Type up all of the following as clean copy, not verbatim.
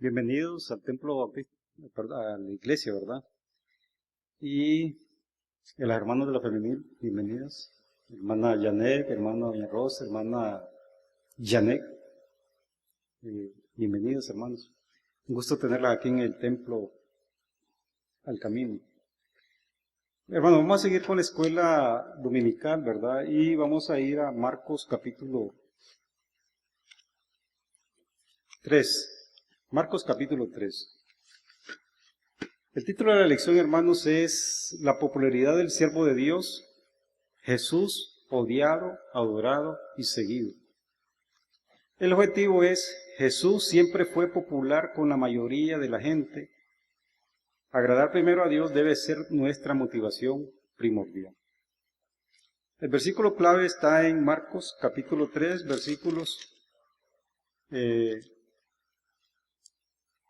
Bienvenidos al templo bautista, a la iglesia, ¿verdad? Y a las hermanas de la femenil, bienvenidas. Hermana Janet, hermana Doña Rosa, hermana Janet. Bienvenidos, hermanos. Un gusto tenerlas aquí en el templo al camino. Hermanos, vamos a seguir con la escuela dominical, ¿verdad? Y vamos a ir a Marcos capítulo 3. Marcos capítulo 3. El título de la lección, hermanos, es La popularidad del siervo de Dios, Jesús, odiado, adorado y seguido. El objetivo es, Jesús siempre fue popular con la mayoría de la gente. Agradar primero a Dios debe ser nuestra motivación primordial. El versículo clave está en Marcos capítulo 3,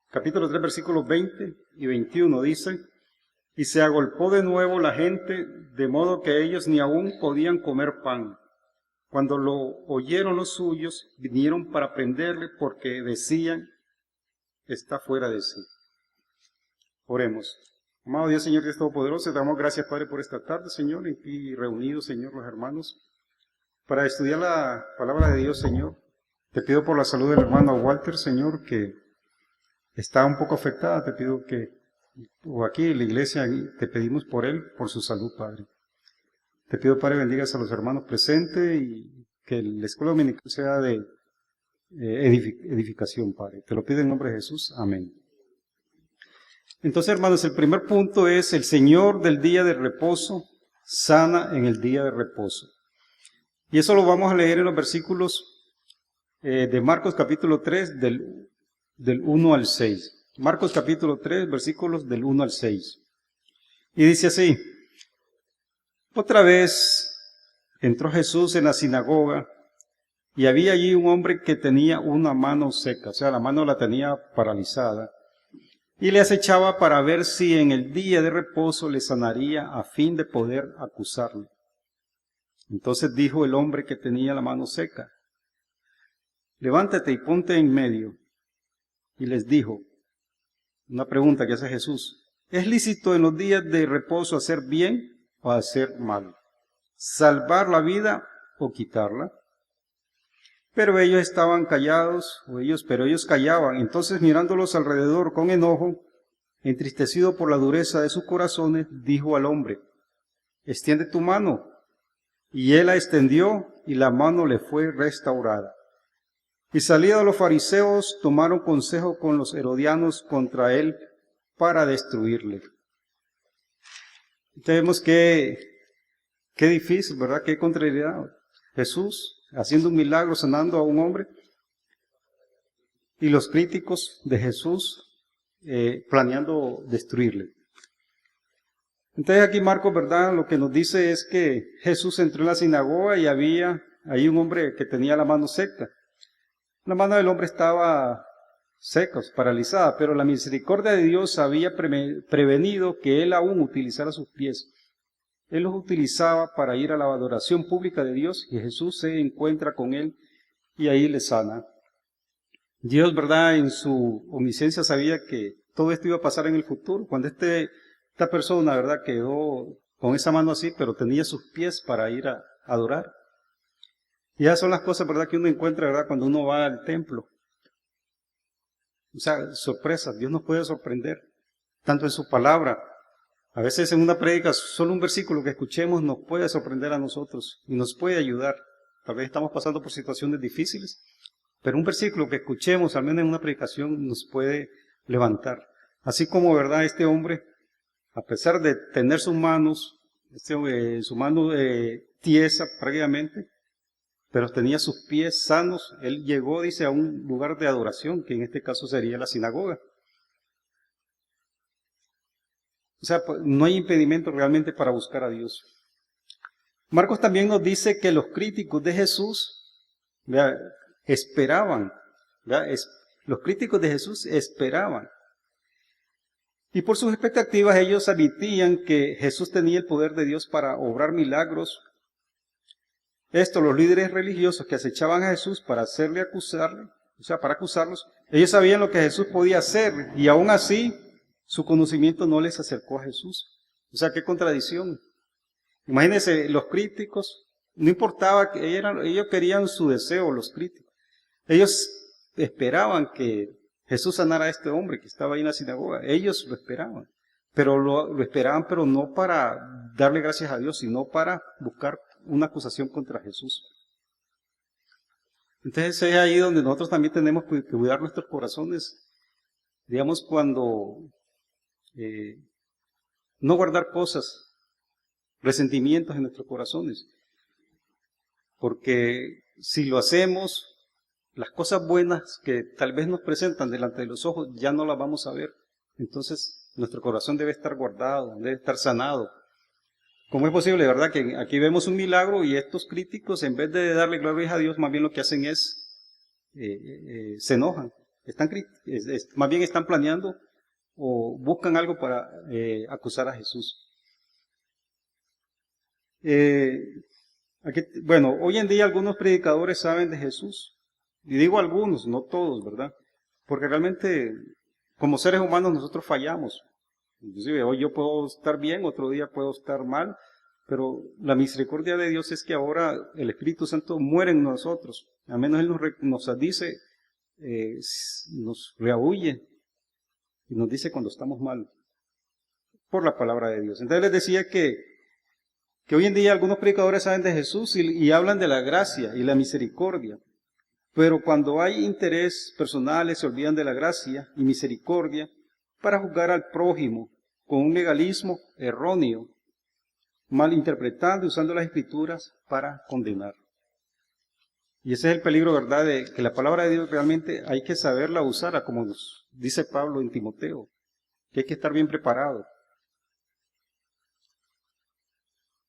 capítulo 3, versículos 20 y 21 dice: Y se agolpó de nuevo la gente, de modo que ellos ni aún podían comer pan. Cuando lo oyeron los suyos, vinieron para prenderle, porque decían, está fuera de sí. Oremos. Amado Dios, Señor Dios Todopoderoso, te damos gracias, Padre, por esta tarde, Señor, y reunidos, Señor, los hermanos, para estudiar la palabra de Dios, Señor. Te pido por la salud del hermano Walter, Señor, que está un poco afectada. Te pido que, o aquí en la iglesia, te pedimos por él, por su salud, Padre. Te pido, Padre, bendigas a los hermanos presentes y que la escuela dominical sea de edificación, Padre. Te lo pido en nombre de Jesús. Amén. Entonces, hermanos, el primer punto es: el Señor del día de reposo sana en el día de reposo. Y eso lo vamos a leer en los versículos de Marcos capítulo 3, del 1 al 6. Marcos capítulo 3, versículos del 1 al 6. Y dice así: Otra vez entró Jesús en la sinagoga, y había allí un hombre que tenía una mano seca, o sea, la mano la tenía paralizada, y le acechaba para ver si en el día de reposo le sanaría, a fin de poder acusarle. Entonces dijo el hombre que tenía la mano seca: Levántate y ponte en medio. Y les dijo, una pregunta que hace Jesús: ¿es lícito en los días de reposo hacer bien o hacer mal? ¿Salvar la vida o quitarla? Pero ellos estaban callados, pero ellos callaban. Entonces, mirándolos alrededor con enojo, entristecido por la dureza de sus corazones, dijo al hombre: Extiende tu mano. Y él la extendió, y la mano le fue restaurada. Y salidos los fariseos, tomaron consejo con los herodianos contra él para destruirle. Entonces vemos qué difícil, ¿verdad? Qué contrariedad. Jesús haciendo un milagro, sanando a un hombre, y los críticos de Jesús planeando destruirle. Entonces aquí Marcos, ¿verdad? Lo que nos dice es que Jesús entró en la sinagoga y había ahí un hombre que tenía la mano seca. La mano del hombre estaba seca, paralizada, pero la misericordia de Dios había prevenido que él aún utilizara sus pies. Él los utilizaba para ir a la adoración pública de Dios, y Jesús se encuentra con él y ahí le sana. Dios, ¿verdad?, en su omnisciencia sabía que todo esto iba a pasar en el futuro, cuando esta persona, ¿verdad?, quedó con esa mano así, pero tenía sus pies para ir a adorar. Y esas son las cosas, ¿verdad?, que uno encuentra, ¿verdad?, cuando uno va al templo. O sea, sorpresas. Dios nos puede sorprender, tanto en su palabra. A veces en una prédica, solo un versículo que escuchemos nos puede sorprender a nosotros y nos puede ayudar. Tal vez estamos pasando por situaciones difíciles, pero un versículo que escuchemos, al menos en una predicación, nos puede levantar. Así como, ¿verdad?, este hombre, a pesar de tener sus manos, su mano tiesa prácticamente, pero tenía sus pies sanos, él llegó, dice, a un lugar de adoración, que en este caso sería la sinagoga. O sea, no hay impedimento realmente para buscar a Dios. Marcos también nos dice que los críticos de Jesús esperaban. Los críticos de Jesús esperaban. Y por sus expectativas ellos admitían que Jesús tenía el poder de Dios para obrar milagros. Los líderes religiosos que acechaban a Jesús para para acusarlos, Ellos sabían lo que Jesús podía hacer y aún así su conocimiento no les acercó a Jesús. O sea, qué contradicción. Imagínense, los críticos, no importaba que ellos querían su deseo, los críticos. Ellos esperaban que Jesús sanara a este hombre que estaba ahí en la sinagoga. Ellos lo esperaban. Pero lo esperaban, pero no para darle gracias a Dios, sino para buscar una acusación contra Jesús. Entonces es ahí donde nosotros también tenemos que cuidar nuestros corazones. Digamos, cuando no guardar cosas, resentimientos en nuestros corazones. Porque si lo hacemos, las cosas buenas que tal vez nos presentan delante de los ojos ya no las vamos a ver. Entonces nuestro corazón debe estar guardado, debe estar sanado. ¿Cómo es posible, verdad? Que aquí vemos un milagro y estos críticos, en vez de darle gloria a Dios, más bien lo que hacen es, se enojan. Más bien están planeando o buscan algo para acusar a Jesús. Bueno, hoy en día algunos predicadores saben de Jesús. Y digo algunos, no todos, ¿verdad? Porque realmente, como seres humanos, nosotros fallamos. Inclusive hoy yo puedo estar bien, otro día puedo estar mal, pero la misericordia de Dios es que ahora el Espíritu Santo muere en nosotros. Al menos Él nos dice, nos reahuye y nos dice cuando estamos mal, por la palabra de Dios. Entonces les decía que hoy en día algunos predicadores saben de Jesús y hablan de la gracia y la misericordia. Pero cuando hay interés personales se olvidan de la gracia y misericordia para juzgar al prójimo con un legalismo erróneo, malinterpretando y usando las escrituras para condenar. Y ese es el peligro, ¿verdad?, de que la palabra de Dios realmente hay que saberla usar, como nos dice Pablo en Timoteo, que hay que estar bien preparado.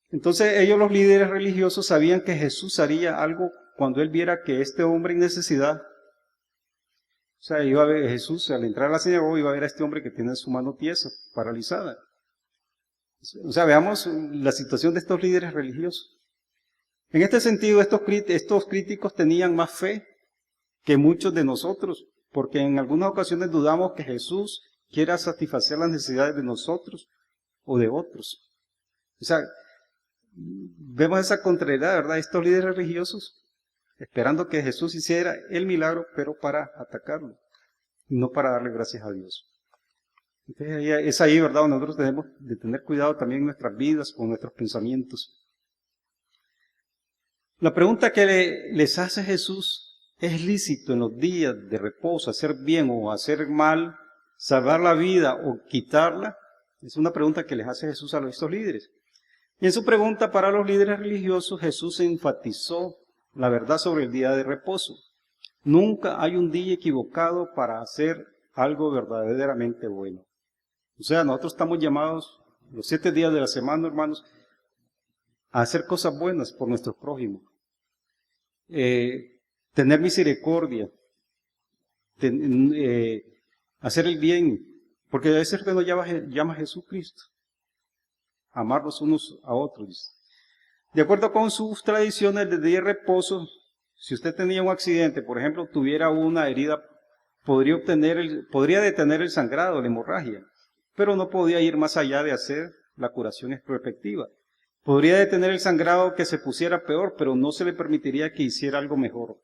Entonces ellos, los líderes religiosos, sabían que Jesús haría algo cuando él viera que este hombre en necesidad, o sea, iba a ver Jesús al entrar a la sinagoga, iba a ver a este hombre que tiene su mano tiesa, paralizada. O sea, veamos la situación de estos líderes religiosos. En este sentido, estos críticos tenían más fe que muchos de nosotros, porque en algunas ocasiones dudamos que Jesús quiera satisfacer las necesidades de nosotros o de otros. O sea, vemos esa contrariedad, ¿verdad? Estos líderes religiosos esperando que Jesús hiciera el milagro, pero para atacarlo, y no para darle gracias a Dios. Entonces es ahí, ¿verdad?, donde nosotros tenemos de tener cuidado también en nuestras vidas, con nuestros pensamientos. La pregunta que les hace Jesús: ¿es lícito en los días de reposo hacer bien o hacer mal, salvar la vida o quitarla? Es una pregunta que les hace Jesús a estos líderes. Y en su pregunta para los líderes religiosos, Jesús enfatizó la verdad sobre el día de reposo. Nunca hay un día equivocado para hacer algo verdaderamente bueno. O sea, nosotros estamos llamados los 7 días de la semana, hermanos, a hacer cosas buenas por nuestros prójimos. Tener misericordia, hacer el bien, porque a eso es que nos llama Jesucristo. Amarnos unos a otros. De acuerdo con sus tradiciones de día de reposo, si usted tenía un accidente, por ejemplo, tuviera una herida, podría detener el sangrado, la hemorragia, pero no podía ir más allá de hacer la curación respectiva. Podría detener el sangrado que se pusiera peor, pero no se le permitiría que hiciera algo mejor.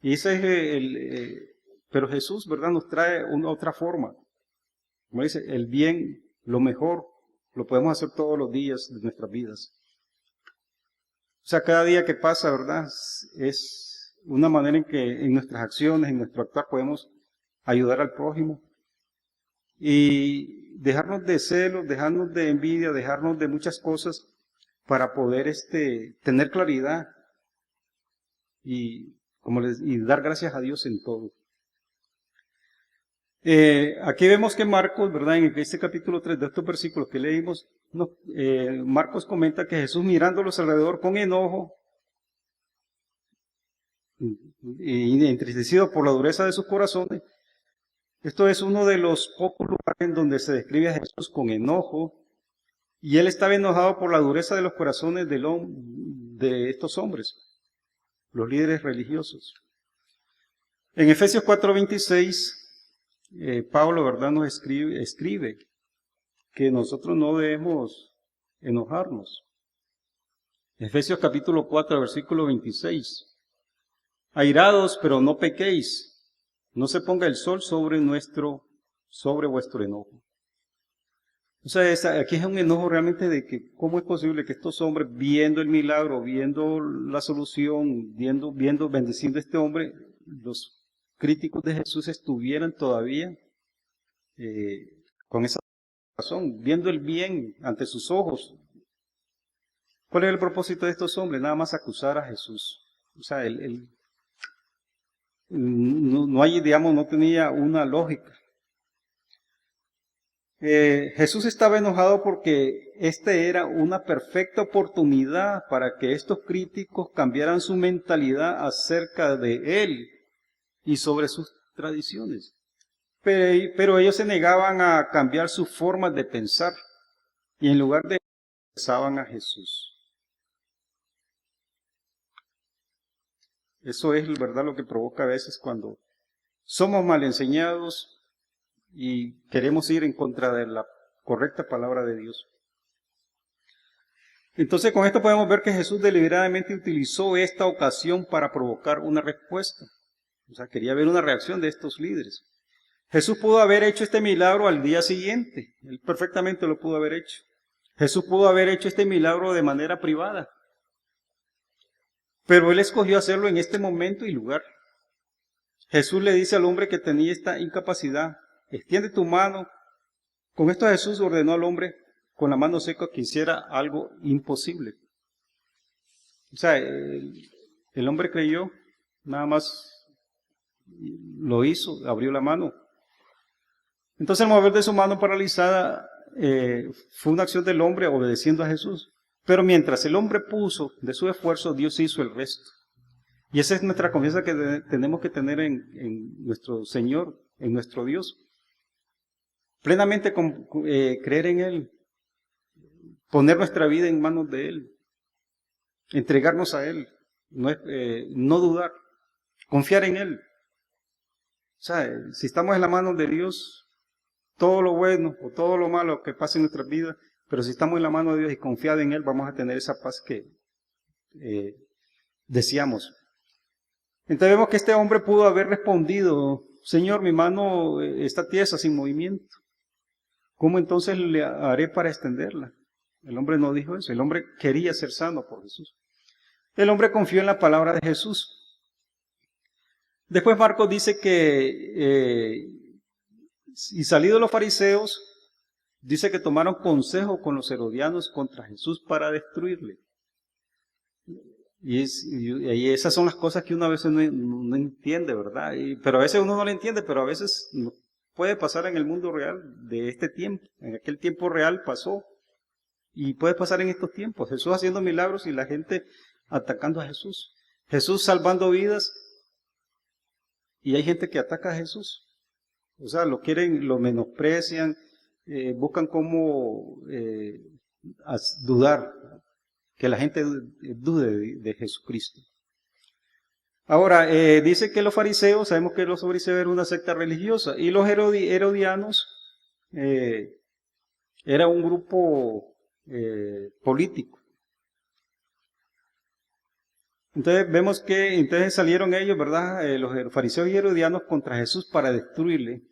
Y ese es pero Jesús, ¿verdad?, nos trae otra forma. Como dice, el bien, lo mejor, lo podemos hacer todos los días de nuestras vidas. O sea, cada día que pasa, ¿verdad?, es una manera en que en nuestras acciones, en nuestro actuar, podemos ayudar al prójimo. Y dejarnos de celos, dejarnos de envidia, dejarnos de muchas cosas para poder tener claridad y dar gracias a Dios en todo. Aquí vemos que Marcos, ¿verdad?, en este capítulo 3 de estos versículos que leímos, Marcos comenta que Jesús, mirándolos alrededor con enojo y entristecido por la dureza de sus corazones, esto es uno de los pocos lugares en donde se describe a Jesús con enojo, y él estaba enojado por la dureza de los corazones de estos hombres, los líderes religiosos. En Efesios 4:26, Pablo, ¿verdad?, nos escribe que nosotros no debemos enojarnos. Efesios capítulo 4, versículo 26. Airados, pero no pequéis. No se ponga el sol sobre vuestro enojo. O sea, aquí es un enojo realmente de que cómo es posible que estos hombres, viendo el milagro, viendo la solución, viendo, bendeciendo a este hombre, los críticos de Jesús estuvieran todavía con esa razón, viendo el bien ante sus ojos. ¿Cuál es el propósito de estos hombres? Nada más acusar a Jesús. O sea, no hay, digamos, no tenía una lógica. Jesús estaba enojado porque este era una perfecta oportunidad para que estos críticos cambiaran su mentalidad acerca de Él y sobre sus tradiciones. Pero ellos se negaban a cambiar sus formas de pensar y en lugar de eso rechazaban a Jesús. Eso es, ¿verdad?, lo que provoca a veces cuando somos mal enseñados y queremos ir en contra de la correcta palabra de Dios. Entonces con esto podemos ver que Jesús deliberadamente utilizó esta ocasión para provocar una respuesta. O sea, quería ver una reacción de estos líderes. Jesús pudo haber hecho este milagro al día siguiente. Él perfectamente lo pudo haber hecho. Jesús pudo haber hecho este milagro de manera privada. Pero Él escogió hacerlo en este momento y lugar. Jesús le dice al hombre que tenía esta incapacidad: extiende tu mano. Con esto Jesús ordenó al hombre con la mano seca que hiciera algo imposible. O sea, el hombre creyó, nada más lo hizo, abrió la mano. Entonces el mover de su mano paralizada fue una acción del hombre obedeciendo a Jesús. Pero mientras el hombre puso de su esfuerzo, Dios hizo el resto. Y esa es nuestra confianza que tenemos que tener en nuestro Señor, en nuestro Dios. Plenamente creer en Él, poner nuestra vida en manos de Él, entregarnos a Él, no dudar, confiar en Él. O sea, si estamos en la mano de Dios, todo lo bueno o todo lo malo que pase en nuestras vidas, pero si estamos en la mano de Dios y confiados en Él, vamos a tener esa paz que deseamos. Entonces vemos que este hombre pudo haber respondido: Señor, mi mano está tiesa, sin movimiento. ¿Cómo entonces le haré para extenderla? El hombre no dijo eso. El hombre quería ser sano por Jesús. El hombre confió en la palabra de Jesús. Después Marcos dice que, y salidos los fariseos, dice que tomaron consejo con los herodianos contra Jesús para destruirle. Y esas son las cosas que uno a veces no entiende, ¿verdad? Pero a veces uno no lo entiende, pero a veces puede pasar en el mundo real de este tiempo. En aquel tiempo real pasó. Y puede pasar en estos tiempos. Jesús haciendo milagros y la gente atacando a Jesús. Jesús salvando vidas y hay gente que ataca a Jesús. O sea, lo quieren, lo menosprecian, buscan cómo dudar, que la gente dude de Jesucristo. Ahora, dice que los fariseos, sabemos que los fariseos eran una secta religiosa y los herodianos era un grupo político. Entonces vemos que entonces salieron ellos, ¿verdad? Los fariseos y herodianos contra Jesús para destruirle.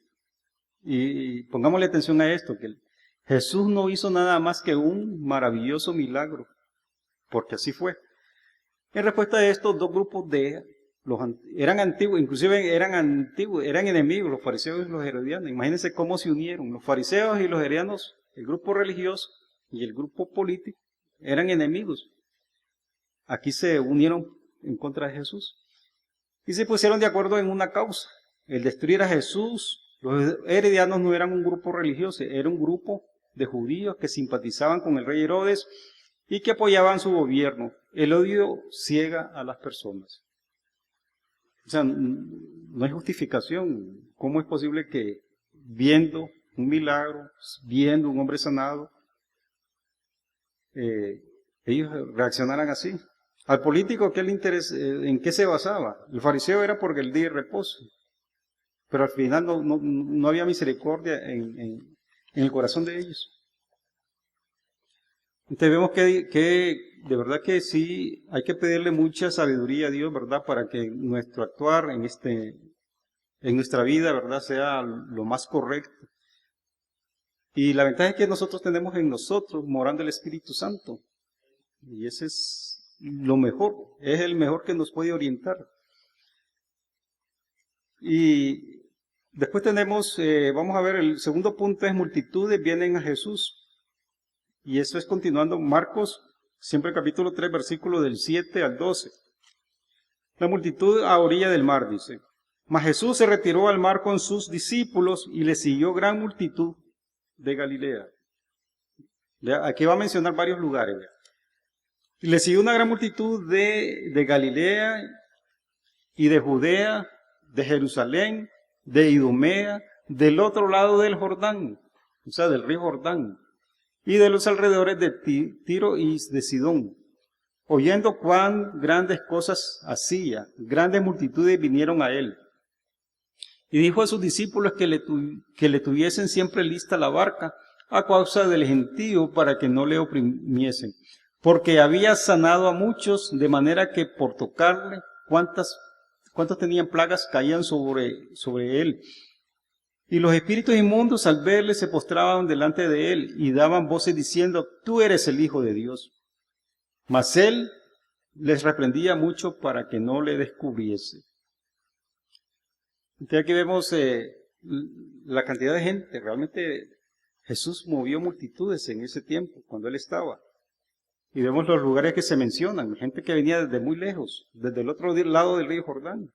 Y pongámosle atención a esto, que Jesús no hizo nada más que un maravilloso milagro, porque así fue. En respuesta a esto, dos grupos eran antiguos, inclusive eran enemigos, los fariseos y los herodianos. Imagínense cómo se unieron. Los fariseos y los herodianos, el grupo religioso y el grupo político, eran enemigos. Aquí se unieron en contra de Jesús y se pusieron de acuerdo en una causa: el destruir a Jesús. Los herodianos no eran un grupo religioso, era un grupo de judíos que simpatizaban con el rey Herodes y que apoyaban su gobierno. El odio ciega a las personas. O sea, no hay justificación. ¿Cómo es posible que viendo un milagro, viendo un hombre sanado, ellos reaccionaran así? Al político, ¿en qué se basaba? El fariseo era porque el día de reposo, pero al final no había misericordia en el corazón de ellos. Entonces vemos que de verdad que sí hay que pedirle mucha sabiduría a Dios, ¿verdad? Para que nuestro actuar en nuestra vida, ¿verdad? Sea lo más correcto. Y la ventaja es que nosotros tenemos en nosotros morando el Espíritu Santo. Y ese es lo mejor, es el mejor que nos puede orientar. Y después tenemos, vamos a ver, el segundo punto es multitudes vienen a Jesús. Y eso es continuando Marcos, siempre capítulo 3, versículo del 7 al 12. La multitud a orilla del mar, dice. Mas Jesús se retiró al mar con sus discípulos y le siguió gran multitud de Galilea. Aquí va a mencionar varios lugares. Y le siguió una gran multitud de Galilea y de Judea, de Jerusalén, de Idumea, del otro lado del Jordán, o sea, del río Jordán, y de los alrededores de Tiro y de Sidón. Oyendo cuán grandes cosas hacía, grandes multitudes vinieron a él. Y dijo a sus discípulos que le tuviesen siempre lista la barca a causa del gentío para que no le oprimiesen, porque había sanado a muchos de manera que por tocarle, cuántos tenían plagas caían sobre él. Y los espíritus inmundos al verle se postraban delante de él y daban voces diciendo, tú eres el Hijo de Dios. Mas él les reprendía mucho para que no le descubriese. Entonces aquí vemos la cantidad de gente. Realmente Jesús movió multitudes en ese tiempo, cuando él estaba. Y vemos los lugares que se mencionan, gente que venía desde muy lejos, desde el otro lado del río Jordán.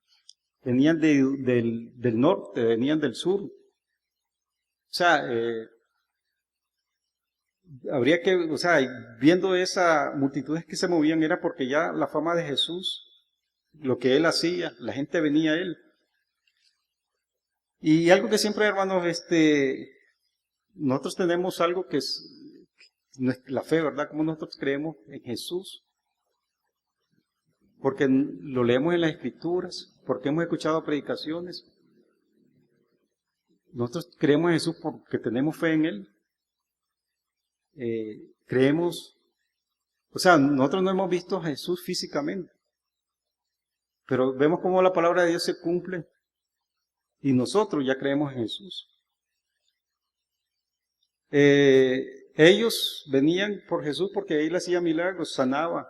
Venían del norte, venían del sur. O sea, viendo esas multitudes que se movían era porque ya la fama de Jesús, lo que él hacía, la gente venía a él. Y algo que siempre, hermanos, nosotros tenemos algo que es la fe, ¿verdad? Como nosotros creemos en Jesús. Porque lo leemos en las Escrituras, porque hemos escuchado predicaciones. Nosotros creemos en Jesús porque tenemos fe en Él. Creemos, nosotros no hemos visto a Jesús físicamente, pero vemos cómo la palabra de Dios se cumple y nosotros ya creemos en Jesús. Ellos venían por Jesús porque Él hacía milagros, sanaba.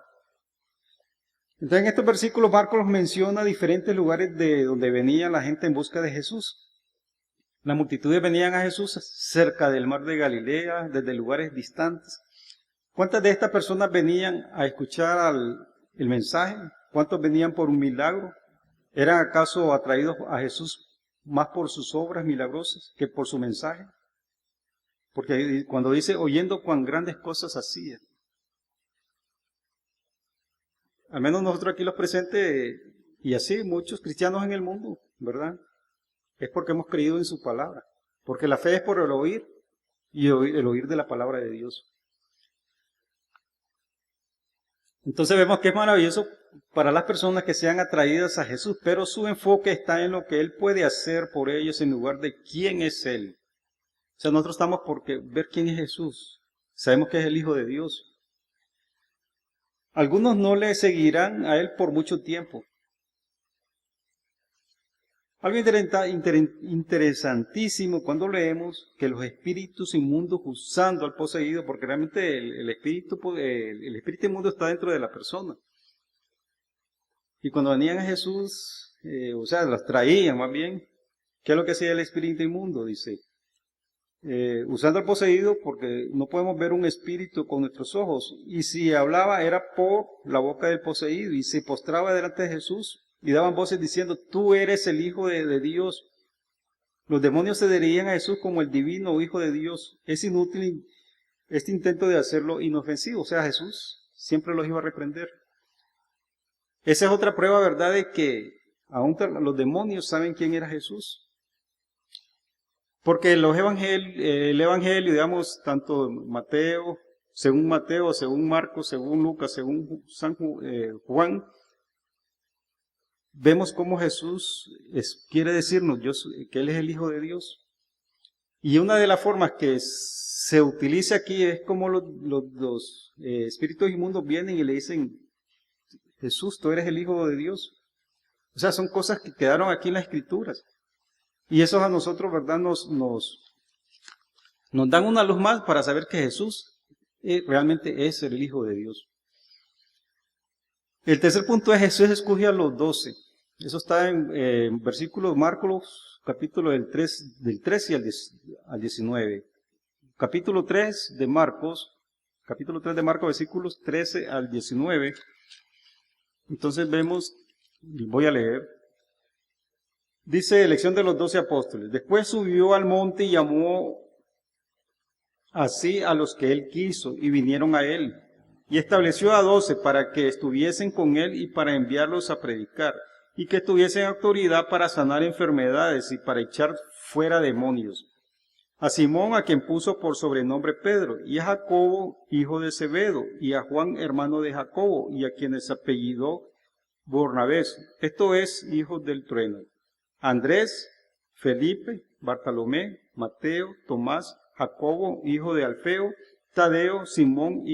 Entonces en estos versículos Marcos menciona diferentes lugares de donde venía la gente en busca de Jesús. Las multitudes venían a Jesús cerca del mar de Galilea, desde lugares distantes. ¿Cuántas de estas personas venían a escuchar el mensaje? ¿Cuántos venían por un milagro? ¿Eran acaso atraídos a Jesús más por sus obras milagrosas que por su mensaje? Porque cuando dice, oyendo cuán grandes cosas hacía. Al menos nosotros aquí los presentes, y así muchos cristianos en el mundo, ¿verdad? Es porque hemos creído en su palabra. Porque la fe es por el oír y el oír de la palabra de Dios. Entonces vemos que es maravilloso para las personas que sean atraídas a Jesús, pero su enfoque está en lo que Él puede hacer por ellos en lugar de quién es Él. O sea, nosotros estamos por ver quién es Jesús. Sabemos que es el Hijo de Dios. Algunos no le seguirán a Él por mucho tiempo. Algo interesantísimo cuando leemos que los espíritus inmundos usando al poseído, porque realmente el espíritu inmundo está dentro de la persona. Y cuando venían a Jesús, las traían más bien. ¿Qué es lo que hacía el espíritu inmundo? Dice, usando al poseído, porque no podemos ver un espíritu con nuestros ojos. Y si hablaba era por la boca del poseído y se postraba delante de Jesús. Y daban voces diciendo, tú eres el Hijo de Dios. Los demonios se dirigían a Jesús como el divino Hijo de Dios. Es inútil este intento de hacerlo inofensivo. O sea, Jesús siempre los iba a reprender. Esa es otra prueba, ¿verdad?, de que aún los demonios saben quién era Jesús. Porque el evangelio, digamos, tanto Mateo, según Mateo, según Marcos, según Lucas, según Juan, vemos cómo Jesús quiere decirnos que Él es el Hijo de Dios. Y una de las formas que se utiliza aquí es como los espíritus inmundos vienen y le dicen, Jesús, tú eres el Hijo de Dios. O sea, son cosas que quedaron aquí en las Escrituras. Y eso a nosotros, ¿verdad? Nos dan una luz más para saber que Jesús realmente es el Hijo de Dios. El tercer punto es Jesús escogió a los 12. Eso está en versículos Marcos, capítulo del 13 al 19. Capítulo 3 de Marcos, versículos 13 al 19. Entonces vemos, voy a leer. Dice, elección de los 12 apóstoles. Después subió al monte y llamó así a los que él quiso y vinieron a él. Y estableció a 12 para que estuviesen con él y para enviarlos a predicar, y que tuviesen autoridad para sanar enfermedades y para echar fuera demonios. A Simón, a quien puso por sobrenombre Pedro, y a Jacobo, hijo de Zebedo, y a Juan, hermano de Jacobo, y a quienes apellidó Bernabés, esto es, hijos del trueno. Andrés, Felipe, Bartolomé, Mateo, Tomás, Jacobo, hijo de Alfeo, Tadeo, Simón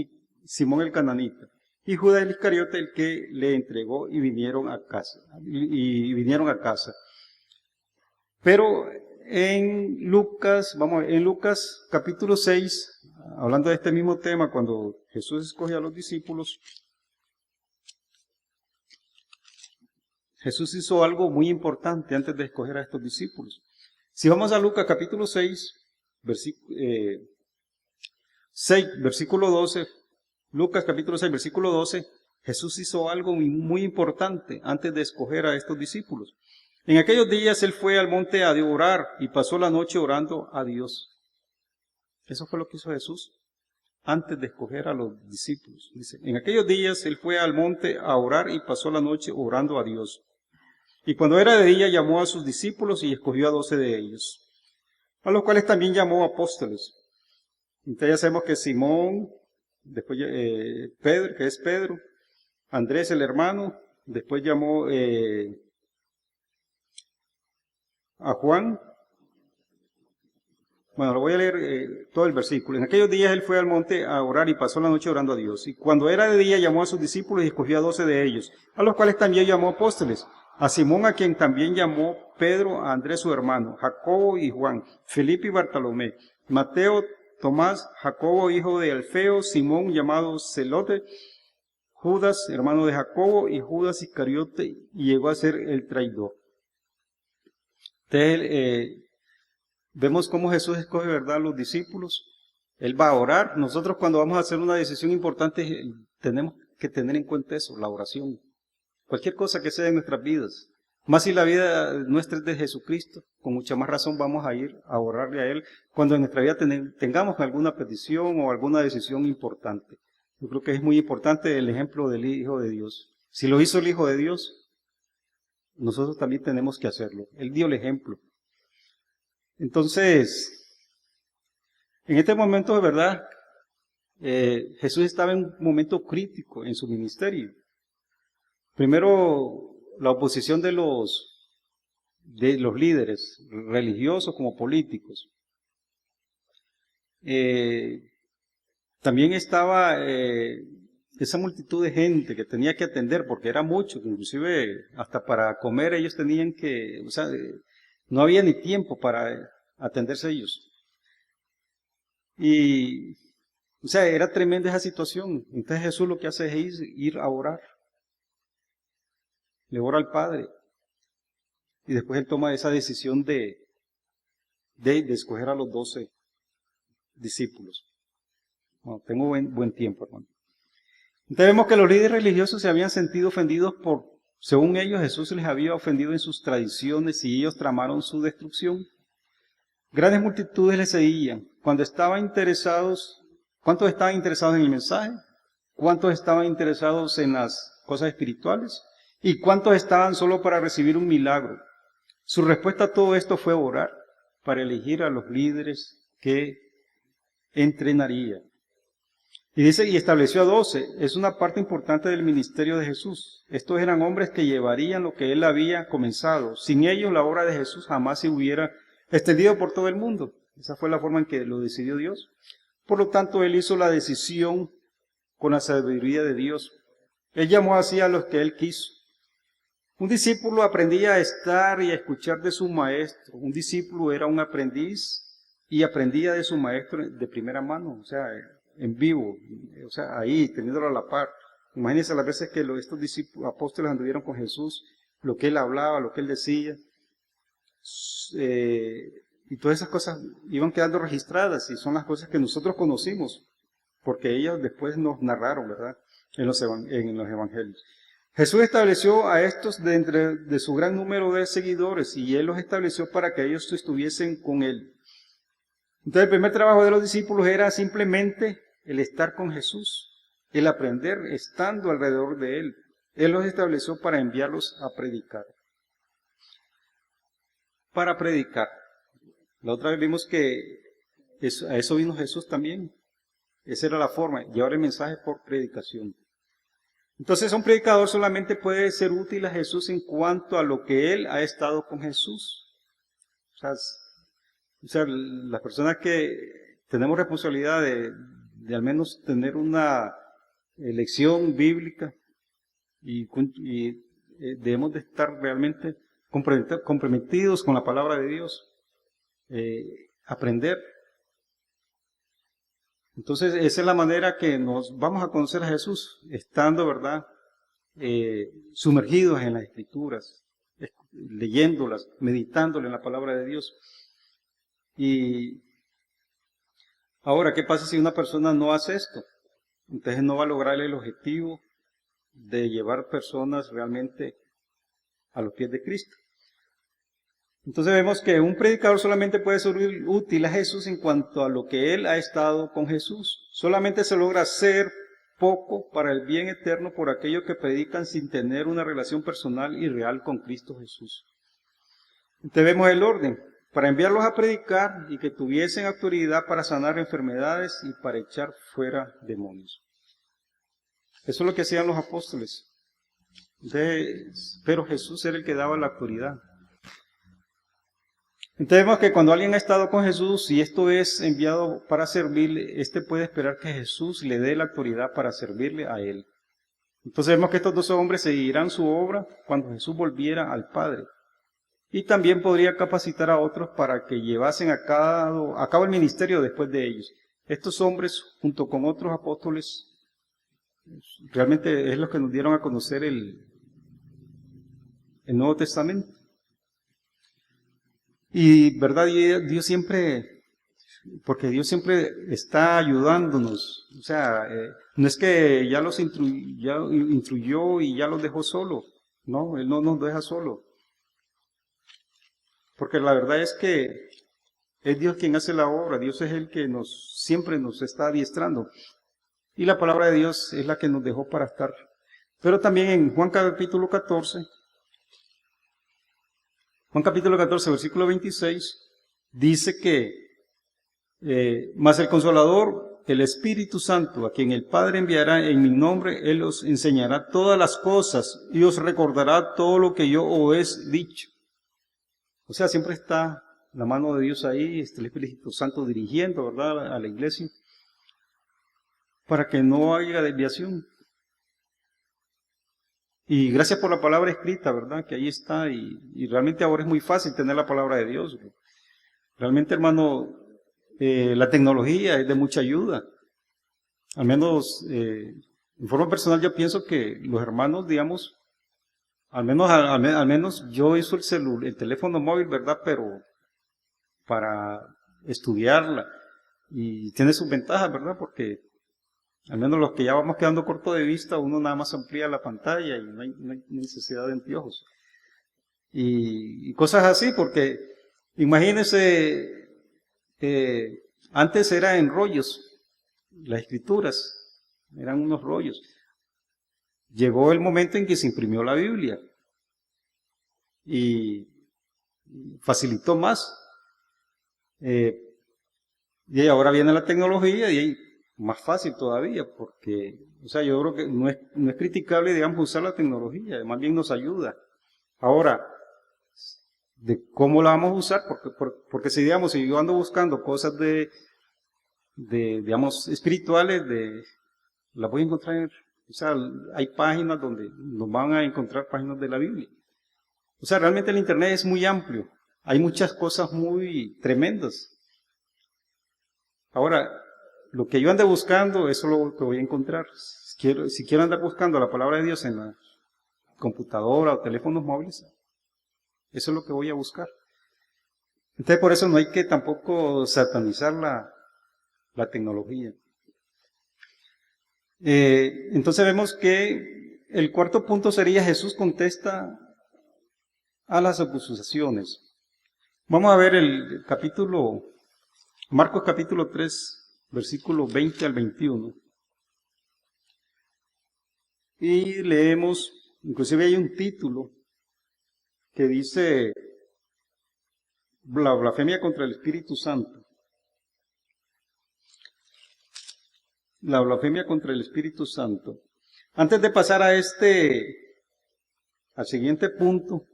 el cananita, y Judas el Iscariote, el que le entregó, y vinieron a casa. Pero en Lucas capítulo 6, hablando de este mismo tema, cuando Jesús escoge a los discípulos, Jesús hizo algo muy importante antes de escoger a estos discípulos. Si vamos a Lucas capítulo 6, versículo 12, Lucas capítulo 6, versículo 12, Jesús hizo algo muy importante antes de escoger a estos discípulos. En aquellos días Él fue al monte a orar y pasó la noche orando a Dios. Eso fue lo que hizo Jesús antes de escoger a los discípulos. Dice, en aquellos días Él fue al monte a orar y pasó la noche orando a Dios. Y cuando era de día llamó a sus discípulos y escogió a 12 de ellos, a los cuales también llamó apóstoles. Entonces ya sabemos que Simón, después Pedro, que es Pedro, Andrés el hermano, después llamó a Juan. Bueno, lo voy a leer todo el versículo. En aquellos días Él fue al monte a orar y pasó la noche orando a Dios. Y cuando era de día llamó a sus discípulos y escogió a 12 de ellos, a los cuales también llamó apóstoles. A Simón, a quien también llamó Pedro, a Andrés su hermano, Jacobo y Juan, Felipe y Bartolomé, Mateo, Tomás, Jacobo hijo de Alfeo, Simón llamado Celote, Judas hermano de Jacobo y Judas Iscariote, y llegó a ser el traidor. Entonces, vemos cómo Jesús escoge, ¿verdad?, a los discípulos. Él va a orar. Nosotros cuando vamos a hacer una decisión importante tenemos que tener en cuenta eso, la oración. Cualquier cosa que sea en nuestras vidas. Más si la vida nuestra es de Jesucristo, con mucha más razón vamos a ir a orarle a Él cuando en nuestra vida tengamos alguna petición o alguna decisión importante. Yo creo que es muy importante el ejemplo del Hijo de Dios. Si lo hizo el Hijo de Dios, nosotros también tenemos que hacerlo. Él dio el ejemplo. Entonces, en este momento de verdad, Jesús estaba en un momento crítico en su ministerio. Primero, la oposición de los líderes religiosos como políticos. También estaba esa multitud de gente que tenía que atender, porque era mucho, inclusive hasta para comer ellos tenían que, o sea, no había ni tiempo para atenderse ellos. Y, o sea, era tremenda esa situación. Entonces Jesús lo que hace es ir a orar. Le ora al Padre. Y después Él toma esa decisión de escoger a los 12 discípulos. Bueno, tengo buen tiempo, hermano. Entonces vemos que los líderes religiosos se habían sentido ofendidos según ellos, Jesús les había ofendido en sus tradiciones y ellos tramaron su destrucción. Grandes multitudes le seguían. ¿Cuántos estaban interesados en el mensaje? ¿Cuántos estaban interesados en las cosas espirituales? ¿Y cuántos estaban solo para recibir un milagro? Su respuesta a todo esto fue orar para elegir a los líderes que entrenaría. Y dice, y estableció a 12. Es una parte importante del ministerio de Jesús. Estos eran hombres que llevarían lo que él había comenzado. Sin ellos, la obra de Jesús jamás se hubiera extendido por todo el mundo. Esa fue la forma en que lo decidió Dios. Por lo tanto, él hizo la decisión con la sabiduría de Dios. Él llamó así a los que él quiso. Un discípulo aprendía a estar y a escuchar de su maestro. Un discípulo era un aprendiz y aprendía de su maestro de primera mano, o sea, en vivo, o sea, ahí, teniéndolo a la par. Imagínense las veces que estos discípulos, apóstoles anduvieron con Jesús, lo que él hablaba, lo que él decía, y todas esas cosas iban quedando registradas y son las cosas que nosotros conocimos, porque ellos después nos narraron, ¿verdad?, en los evangelios. Jesús estableció a estos de entre de su gran número de seguidores y él los estableció para que ellos estuviesen con él. Entonces el primer trabajo de los discípulos era simplemente el estar con Jesús, el aprender estando alrededor de él. Él los estableció para enviarlos a predicar. Para predicar. La otra vez vimos que a eso vino Jesús también. Esa era la forma, llevar el mensaje por predicación. Entonces un predicador solamente puede ser útil a Jesús en cuanto a lo que él ha estado con Jesús. O sea, las personas que tenemos responsabilidad de al menos tener una lección bíblica y debemos de estar realmente comprometidos con la palabra de Dios, aprender. Entonces, esa es la manera que nos vamos a conocer a Jesús, estando, ¿verdad?, sumergidos en las Escrituras, leyéndolas, meditándole en la palabra de Dios. Y ahora, ¿qué pasa si una persona no hace esto? Entonces no va a lograr el objetivo de llevar personas realmente a los pies de Cristo. Entonces vemos que un predicador solamente puede ser útil a Jesús en cuanto a lo que él ha estado con Jesús. Solamente se logra hacer poco para el bien eterno por aquellos que predican sin tener una relación personal y real con Cristo Jesús. Entonces vemos el orden. Para enviarlos a predicar y que tuviesen autoridad para sanar enfermedades y para echar fuera demonios. Eso es lo que hacían los apóstoles. Pero Jesús era el que daba la autoridad. Entonces vemos que cuando alguien ha estado con Jesús y esto es enviado para servirle, éste puede esperar que Jesús le dé la autoridad para servirle a él. Entonces vemos que estos dos hombres seguirán su obra cuando Jesús volviera al Padre. Y también podría capacitar a otros para que llevasen a cabo el ministerio después de ellos. Estos hombres, junto con otros apóstoles, realmente es lo que nos dieron a conocer el Nuevo Testamento. Y verdad, Dios siempre, porque Dios siempre está ayudándonos. O sea, no es que ya los instruyó y ya los dejó solo. No, Él no nos deja solo. Porque la verdad es que es Dios quien hace la obra. Dios es el que siempre nos está adiestrando. Y la palabra de Dios es la que nos dejó para estar. Pero también en Juan capítulo 14, versículo 26, dice que, mas el Consolador, el Espíritu Santo, a quien el Padre enviará en mi nombre, Él os enseñará todas las cosas y os recordará todo lo que yo os he dicho. O sea, siempre está la mano de Dios ahí, el Espíritu Santo dirigiendo, ¿verdad?, a la iglesia, para que no haya desviación. Y gracias por la palabra escrita, ¿verdad?, que ahí está, y realmente ahora es muy fácil tener la palabra de Dios. Realmente, hermano, la tecnología es de mucha ayuda. Al menos, en forma personal, yo pienso que los hermanos, digamos, al menos yo uso el teléfono móvil, ¿verdad?, pero para estudiarla, y tiene sus ventajas, ¿verdad?, porque al menos los que ya vamos quedando corto de vista, uno nada más amplía la pantalla y no hay necesidad de anteojos. Y cosas así, porque imagínense, antes era en rollos, las escrituras, eran unos rollos. Llegó el momento en que se imprimió la Biblia y facilitó más. Y ahora viene la tecnología y más fácil todavía, porque, o sea, yo creo que no es criticable, digamos, usar la tecnología, más bien nos ayuda. Ahora, de cómo la vamos a usar, porque si, digamos, si yo ando buscando cosas digamos, espirituales, las voy a encontrar, o sea, hay páginas donde nos van a encontrar páginas de la Biblia. O sea, realmente el Internet es muy amplio, hay muchas cosas muy tremendas. Ahora, lo que yo ande buscando, eso es lo que voy a encontrar. Si quiero andar buscando la palabra de Dios en la computadora o teléfonos móviles, eso es lo que voy a buscar. Entonces, por eso no hay que tampoco satanizar la tecnología. Entonces vemos que el cuarto punto sería: Jesús contesta a las acusaciones. Vamos a ver el capítulo, Marcos capítulo 3, versículo 20 al 21. Y leemos, inclusive hay un título que dice: la blasfemia contra el Espíritu Santo. La blasfemia contra el Espíritu Santo. Antes de pasar al siguiente punto,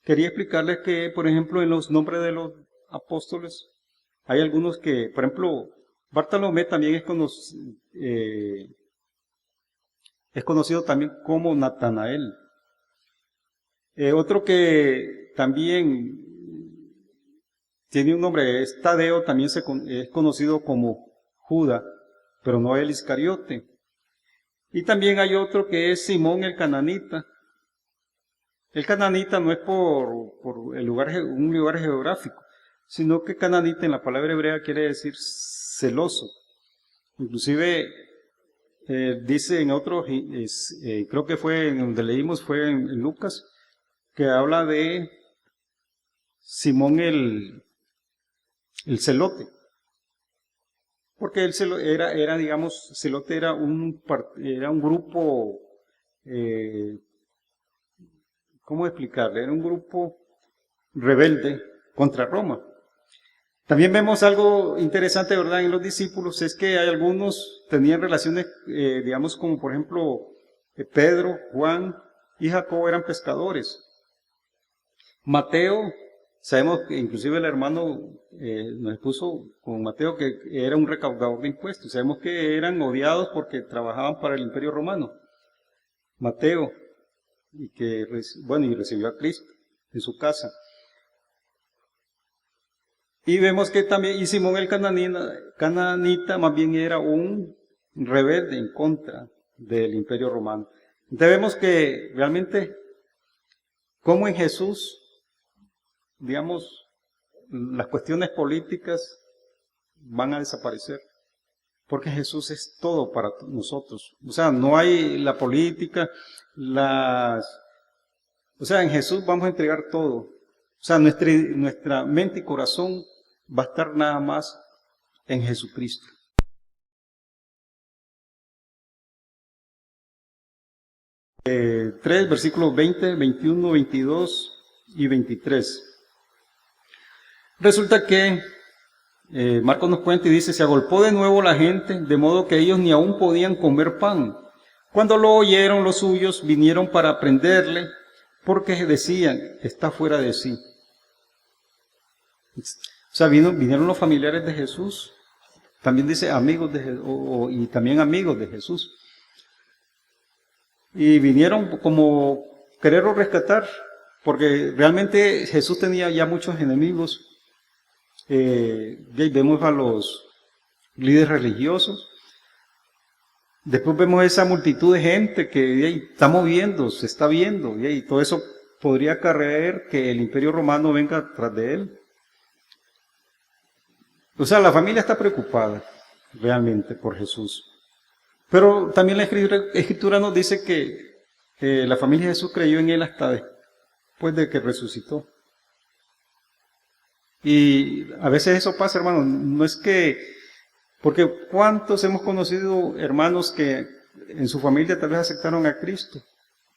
quería explicarles que, por ejemplo, en los nombres de los apóstoles, hay algunos que, por ejemplo, Bartolomé también es conocido también como Natanael. Otro que también tiene un nombre, es Tadeo, también es conocido como Judas, pero no el Iscariote. Y también hay otro que es Simón el Cananita. El Cananita no es por un lugar geográfico, sino que Cananita en la palabra hebrea quiere decir celoso. Inclusive dice en otro, creo que fue en donde leímos, fue en Lucas, que habla de Simón el celote. Porque el celote digamos, celote era un grupo, ¿cómo explicarle? Era un grupo rebelde contra Roma. También vemos algo interesante, ¿verdad? En los discípulos es que hay algunos tenían relaciones, digamos, como por ejemplo, Pedro, Juan y Jacobo eran pescadores. Mateo, sabemos que inclusive el hermano nos expuso con Mateo que era un recaudador de impuestos. Sabemos que eran odiados porque trabajaban para el Imperio Romano. Mateo, y recibió a Cristo en su casa. Y vemos que también, y Simón el cananita más bien era un rebelde en contra del Imperio Romano. Entonces vemos que realmente, como en Jesús, digamos, las cuestiones políticas van a desaparecer, porque Jesús es todo para nosotros. O sea, no hay la política, o sea, en Jesús vamos a entregar todo. O sea, nuestra mente y corazón va a estar nada más en Jesucristo. Tres versículos 20, 21, 22 y 23. Resulta que Marcos nos cuenta y dice: se agolpó de nuevo la gente, de modo que ellos ni aún podían comer pan. Cuando lo oyeron los suyos, vinieron para prenderle, porque decían: está fuera de sí. O sea, vinieron los familiares de Jesús, también dice amigos y también amigos de Jesús. Y vinieron como quererlo rescatar, porque realmente Jesús tenía ya muchos enemigos. Vemos a los líderes religiosos. Después vemos esa multitud de gente que estamos viendo, se está viendo, y todo eso podría acarrear que el Imperio Romano venga tras de él. O sea, la familia está preocupada realmente por Jesús. Pero también la Escritura nos dice que la familia de Jesús creyó en él hasta después de que resucitó. Y a veces eso pasa, hermano. No es que, porque ¿cuántos hemos conocido hermanos que en su familia tal vez aceptaron a Cristo?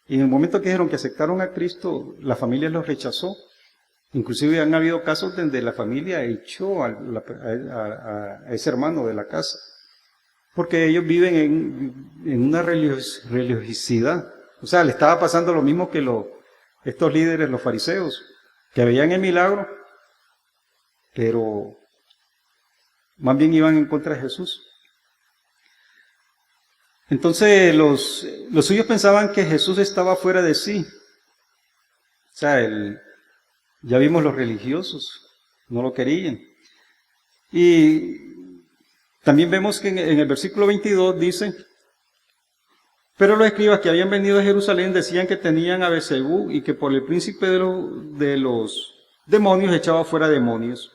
Y en el momento que dijeron que aceptaron a Cristo, la familia los rechazó. Inclusive han habido casos donde la familia echó a ese hermano de la casa. porque ellos viven en una religiosidad. O sea, le estaba pasando lo mismo que estos líderes, los fariseos, que veían el milagro, pero más bien iban en contra de Jesús. Entonces los suyos pensaban que Jesús estaba fuera de sí. O sea, ya vimos los religiosos, no lo querían. Y también vemos que en el versículo 22 dice: pero los escribas que habían venido de Jerusalén decían que tenían a Beelzebú y que por el príncipe de los demonios echaba fuera demonios.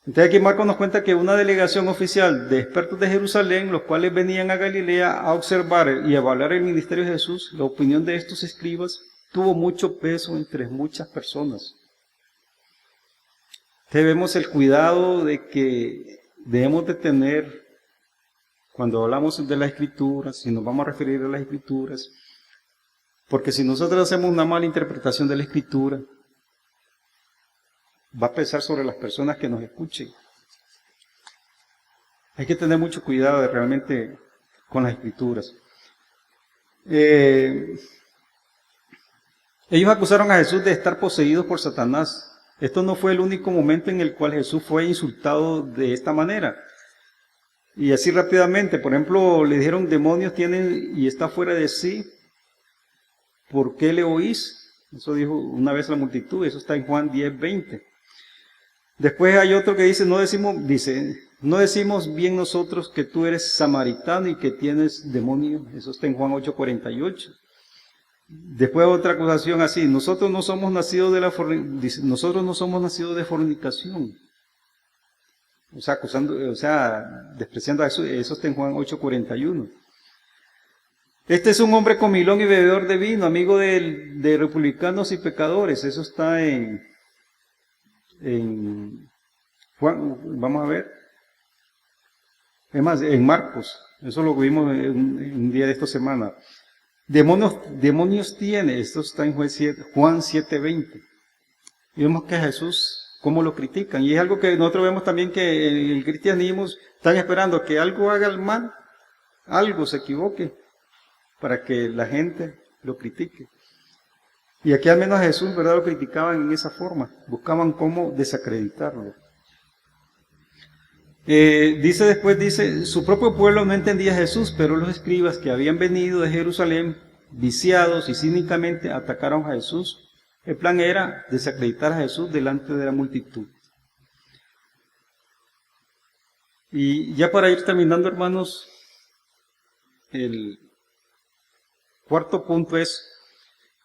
Entonces aquí Marcos nos cuenta que una delegación oficial de expertos de Jerusalén, los cuales venían a Galilea a observar y evaluar el ministerio de Jesús, la opinión de estos escribas tuvo mucho peso entre muchas personas. Entonces vemos el cuidado de que debemos de tener cuando hablamos de las Escrituras, si nos vamos a referir a las Escrituras, porque si nosotros hacemos una mala interpretación de la Escritura, va a pesar sobre las personas que nos escuchen. Hay que tener mucho cuidado realmente con las Escrituras. Ellos acusaron a Jesús de estar poseídos por Satanás. Esto no fue el único momento en el cual Jesús fue insultado de esta manera. Y así rápidamente, por ejemplo, le dijeron: demonios tienen y está fuera de sí, ¿por qué le oís? Eso dijo una vez la multitud, eso está en Juan 10:20. Después hay otro que dice: no decimos bien nosotros que tú eres samaritano y que tienes demonio. Eso está en Juan 8:48. Después otra acusación así: nosotros no somos nacidos de fornicación. O sea, despreciando a Jesús. Eso está en Juan 8:41. Este es un hombre comilón y bebedor de vino, amigo de republicanos y pecadores. Eso está en Juan, vamos a ver. Es más, en Marcos. Eso lo vimos un día de esta semana. Demonios tiene. Esto está en Juan 7:20. Y vemos que Jesús, cómo lo critican. Y es algo que nosotros vemos también, que en el cristianismo están esperando que algo haga el mal, algo se equivoque, para que la gente lo critique. Y aquí al menos a Jesús, ¿verdad?, lo criticaban en esa forma. Buscaban cómo desacreditarlo. Dice, su propio pueblo no entendía a Jesús, pero los escribas que habían venido de Jerusalén, viciados y cínicamente, atacaron a Jesús. El plan era desacreditar a Jesús delante de la multitud. Y ya para ir terminando, hermanos, el cuarto punto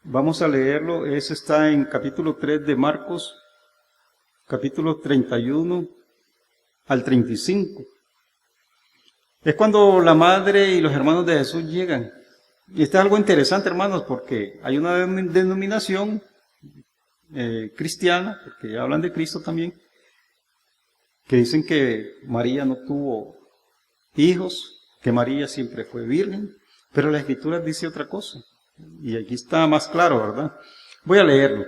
vamos a leerlo, está en capítulo 3 de Marcos, capítulo 31 al 35. Es cuando la madre y los hermanos de Jesús llegan. Y esto es algo interesante, hermanos, porque hay una denominación cristiana, porque hablan de Cristo también, que dicen que María no tuvo hijos, que María siempre fue virgen, pero la Escritura dice otra cosa, y aquí está más claro, ¿verdad? Voy a leerlo.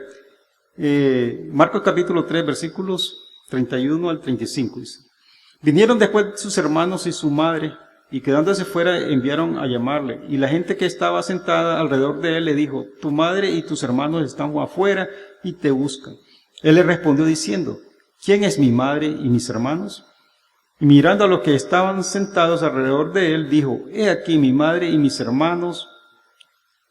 Marcos capítulo 3, versículos 31 al 35, dice: vinieron después sus hermanos y su madre, y quedándose fuera enviaron a llamarle, y la gente que estaba sentada alrededor de él le dijo: tu madre y tus hermanos están afuera y te buscan. Él le respondió diciendo: ¿quién es mi madre y mis hermanos? Y mirando a los que estaban sentados alrededor de él, dijo: he aquí mi madre y mis hermanos,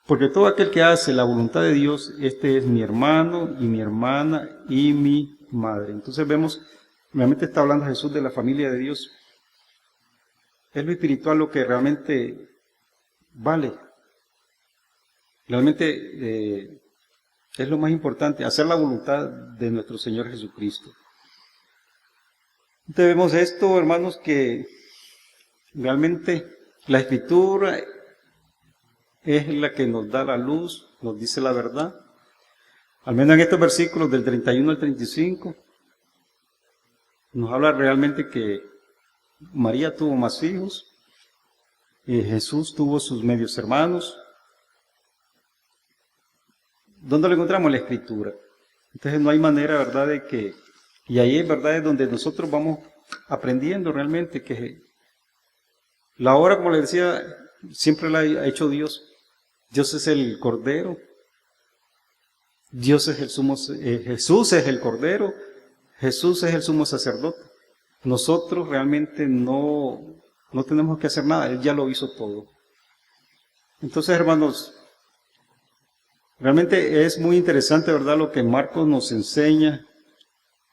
porque todo aquel que hace la voluntad de Dios, este es mi hermano y mi hermana y mi madre. Entonces vemos, realmente está hablando Jesús de la familia de Dios. Es lo espiritual lo que realmente vale. Realmente es lo más importante, hacer la voluntad de nuestro Señor Jesucristo. Entonces vemos esto, hermanos, que realmente la Escritura es la que nos da la luz, nos dice la verdad. Al menos en estos versículos del 31 al 35, nos habla realmente que María tuvo más hijos, Jesús tuvo sus medios hermanos. ¿Dónde lo encontramos? En la Escritura. Entonces no hay manera, ¿verdad?, de que... Y ahí es verdad es donde nosotros vamos aprendiendo realmente que la obra, como les decía, siempre la ha hecho Dios. Dios es el Cordero, Dios es el sumo, Jesús es el Cordero, Jesús es el sumo sacerdote. Nosotros realmente no tenemos que hacer nada, Él ya lo hizo todo. Entonces, hermanos, realmente es muy interesante, ¿verdad?, lo que Marcos nos enseña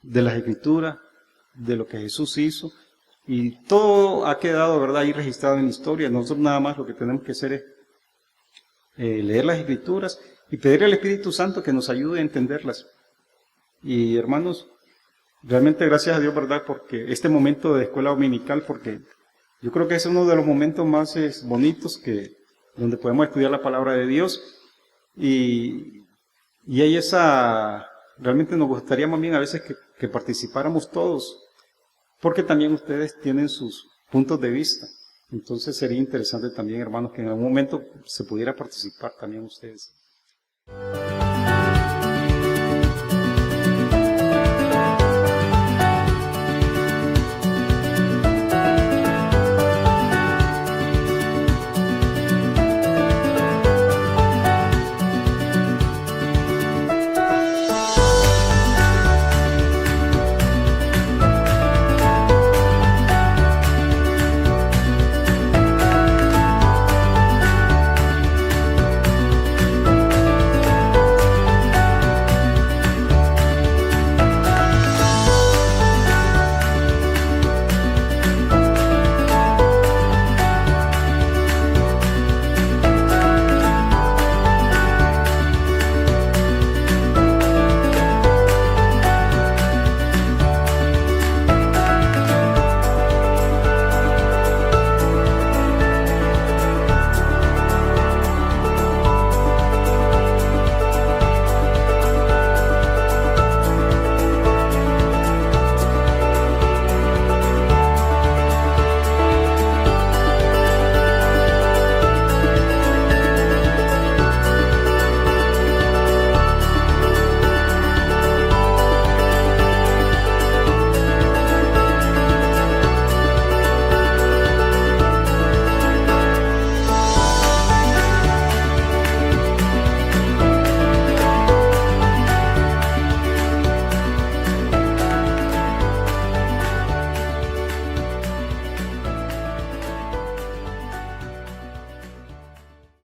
de las Escrituras, de lo que Jesús hizo, y todo ha quedado, ¿verdad?, ahí registrado en la historia. Nosotros nada más lo que tenemos que hacer es leer las Escrituras y pedirle al Espíritu Santo que nos ayude a entenderlas. Y hermanos, realmente gracias a Dios, ¿verdad?, porque este momento de escuela dominical, porque yo creo que es uno de los momentos más bonitos donde podemos estudiar la palabra de Dios. Y hay realmente nos gustaría más bien a veces que participáramos todos, porque también ustedes tienen sus puntos de vista. Entonces sería interesante también, hermanos, que en algún momento se pudiera participar también ustedes.